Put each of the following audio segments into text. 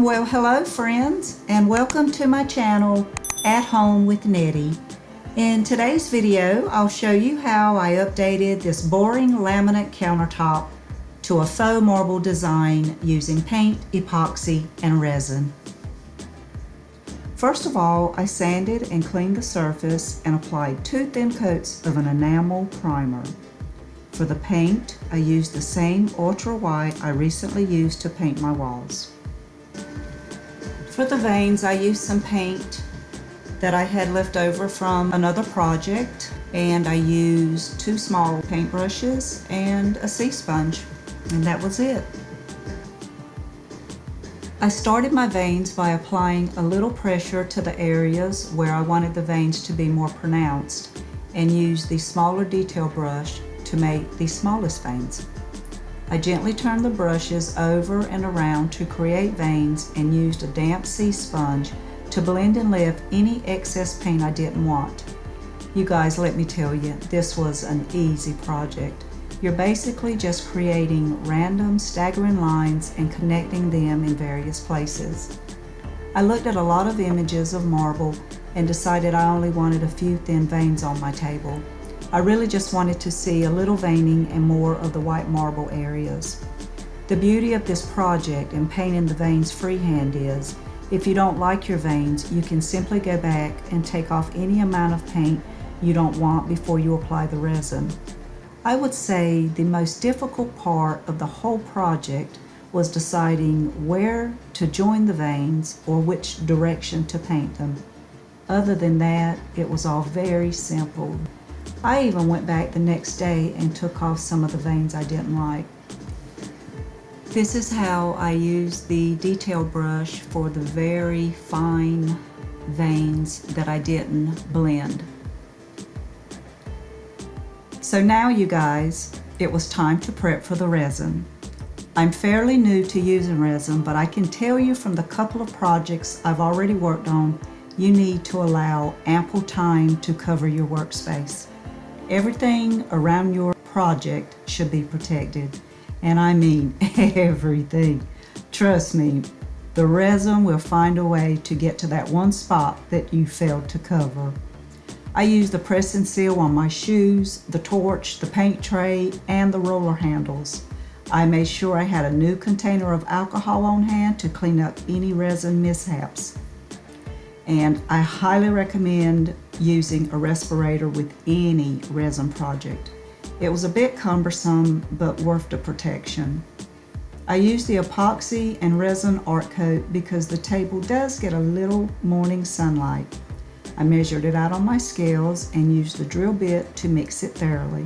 Well, hello friends, and welcome to my channel, At Home with Nettie. In today's video, I'll show you how I updated this boring laminate countertop to a faux marble design using paint, epoxy, and resin. First of all, I sanded and cleaned the surface and applied 2 thin coats of an enamel primer. For the paint, I used the same ultra white I recently used to paint my walls. For the veins, I used some paint that I had left over from another project, and I used 2 small paint brushes and a sea sponge, and that was it. I started my veins by applying a little pressure to the areas where I wanted the veins to be more pronounced, and used the smaller detail brush to make the smallest veins. I gently turned the brushes over and around to create veins and used a damp sea sponge to blend and lift any excess paint I didn't want. You guys, let me tell you, this was an easy project. You're basically just creating random staggering lines and connecting them in various places. I looked at a lot of images of marble and decided I only wanted a few thin veins on my table. I really just wanted to see a little veining and more of the white marble areas. The beauty of this project and painting the veins freehand is, if you don't like your veins, you can simply go back and take off any amount of paint you don't want before you apply the resin. I would say the most difficult part of the whole project was deciding where to join the veins or which direction to paint them. Other than that, it was all very simple. I even went back the next day and took off some of the veins I didn't like. This is how I use the detail brush for the very fine veins that I didn't blend. So now, you guys, it was time to prep for the resin. I'm fairly new to using resin, but I can tell you from the couple of projects I've already worked on, you need to allow ample time to cover your workspace. Everything around your project should be protected, and I mean everything. Trust me, the resin will find a way to get to that one spot that you failed to cover. I used the press and seal on my shoes, the torch, the paint tray, and the roller handles. I made sure I had a new container of alcohol on hand to clean up any resin mishaps. And I highly recommend using a respirator with any resin project. It was a bit cumbersome, but worth the protection. I used the epoxy and resin art coat because the table does get a little morning sunlight. I measured it out on my scales and used the drill bit to mix it thoroughly.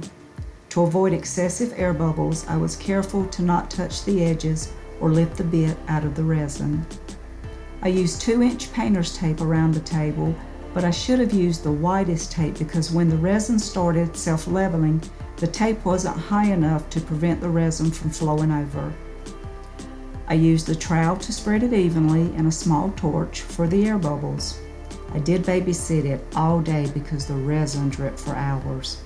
To avoid excessive air bubbles, I was careful to not touch the edges or lift the bit out of the resin. I used 2-inch painter's tape around the table, but I should have used the widest tape because when the resin started self-leveling, the tape wasn't high enough to prevent the resin from flowing over. I used the trowel to spread it evenly and a small torch for the air bubbles. I did babysit it all day because the resin dripped for hours.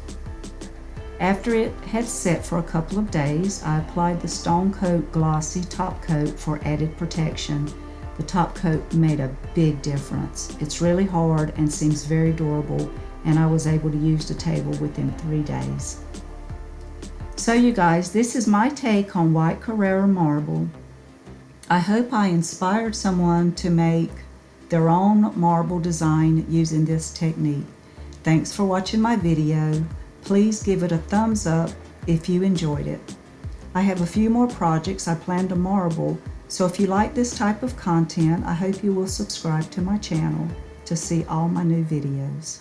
After it had set for a couple of days, I applied the Stone Coat Glossy top coat for added protection. The top coat made a big difference. It's really hard and seems very durable, and I was able to use the table within 3 days. So you guys, this is my take on white Carrara marble. I hope I inspired someone to make their own marble design using this technique. Thanks for watching my video. Please give it a thumbs up if you enjoyed it. I have a few more projects I plan to marble, so if you like this type of content, I hope you will subscribe to my channel to see all my new videos.